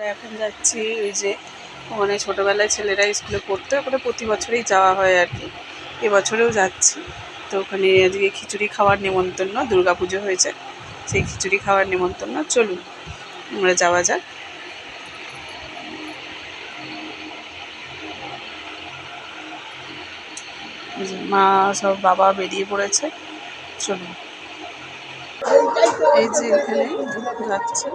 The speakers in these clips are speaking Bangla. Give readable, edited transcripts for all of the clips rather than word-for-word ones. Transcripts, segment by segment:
আমরা এখন যাচ্ছি ওই যে ওখানে ছোটোবেলায় ছেলেরা স্কুলে পড়তো, ওখানে প্রতি বছরেই যাওয়া হয় আর কি, এবছরেও যাচ্ছি। তো ওখানে আজকে খিচুড়ি খাওয়ার নেমন্তন্ন, দুর্গা পুজো হয়েছে, সেই খিচুড়ি খাওয়ার নেমন্তন্ন। চলুন আমরা যাওয়া যাক। মা সব বাবা বেরিয়ে পড়েছে, চলুন। এই যে এখানে যাচ্ছে,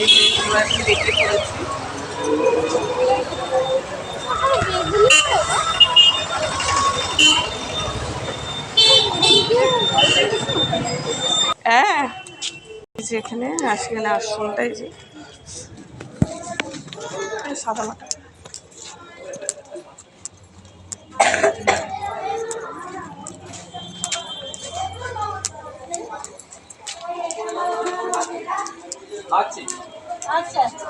এই যে আমরা এখন বেরিয়ে পড়েছি। হ্যাঁ, এই যে এখানে সেখানে আশ্রমটা, এই যে সাদা মাটা। আচ্ছা আচ্ছা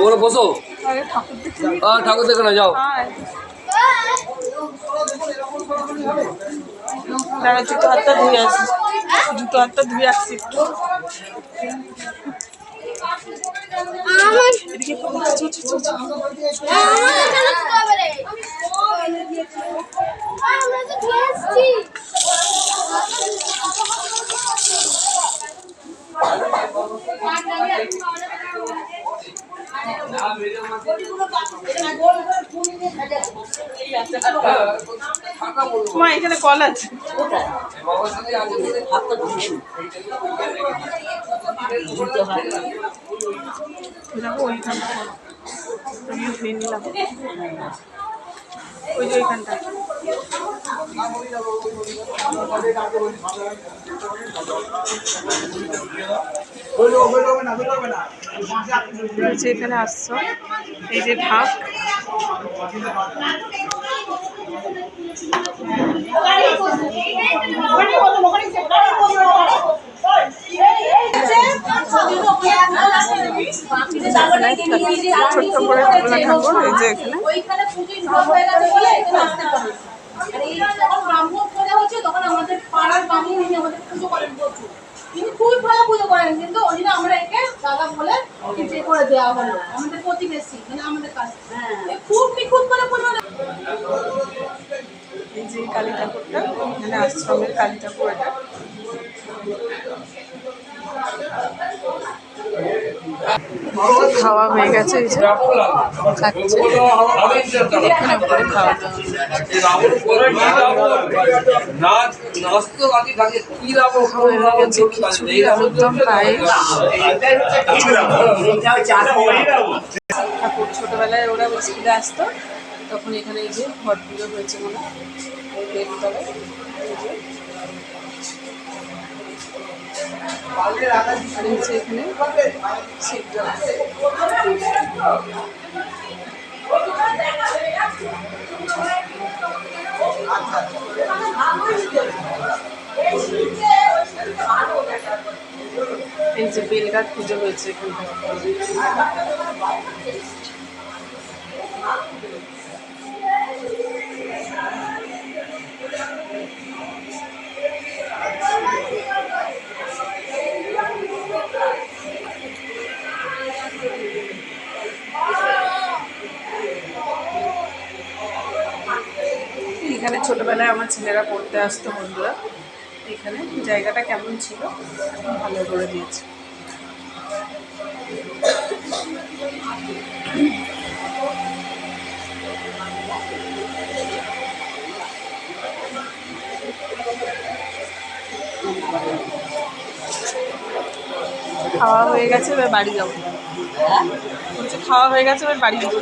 ওরে বসো, ঠাকুর দেখো না, যাও। দাঁড়া, জুতো হাতটা ধুয়ে আসি, জুতো হাতটা ধুয়ে আসছি একটু। এদিকে মা এখানে কল আছে, ওইখানটা ধুয়ে নিলাম, ওই যে ওইখানটা। এখানে আসছো, এই যে ঢাক, ছোট্ট করে ঠাকুর, এই যে এখানে তখন আমাদের পাড়ার বামুন আমাদের পুজো করেন প্রচুর, তিনি খুব ভালো পুজো করেন, কিন্তু ওই জন্য আমরা একে দাদা বলে যে করে দেওয়া হলো, আমাদের প্রতিবেশী মানে আমাদের কাছে খুব নিখুঁত করে পুজো। এই যে কালী ঠাকুরটা, এখানে আশ্রমের কালী ঠাকুর, এটা খাওয়া হয়ে গেছে, এই যে খাচ্ছে, এখানে উপরে খাওয়া দাওয়া খিচুড়ি, আলুর দম, পায়েস। ঠাকুর ছোটোবেলায় ওরা স্কুলে আসতো, তখন এখানে এই যে ঘট পুজো হয়েছে মনে হয় দেবতলায়, আর নিচে এখানে শিবটা। এই যে বেলগাছ পুজো হয়েছে এখানে। এখানে ছোটোবেলায় আমার ছেলেরা পড়তে আসতো, বন্ধুরা। এখানে জায়গাটা কেমন ছিল, ভালো করে দিয়েছে। খাওয়া হয়ে গেছে, এবার বাড়ি যাবো। বলছি খাওয়া হয়ে গেছে, এবার বাড়ি যাবো।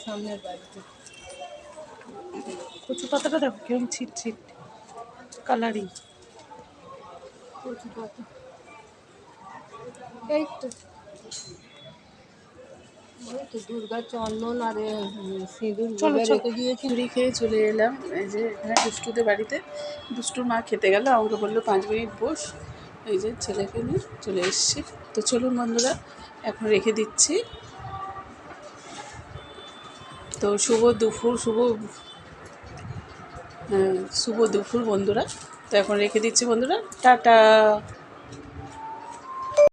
সামনের বাড়িতে কচু পাতাটা দেখো কেমন ছিট ছিট কালারিং, কচু পাতা। এই তো ওই তো দুর্গা চন্দন আর সিঁদুর চলো গুলে চলো রেখে দিয়েছি। চুরি খেয়ে চলে এলাম এই যে এখানে দুষ্টুদের বাড়িতে। দুষ্টুর মা খেতে গেল, আমাকে বললো 5 মিনিট বস। এই যে ছেলেকে নিয়ে চলে এসেছি। তো চলুন বন্ধুরা, এখন রেখে দিচ্ছি। তো শুভ দুপুর বন্ধুরা। তো এখন রেখে দিচ্ছি বন্ধুরা, টাটা।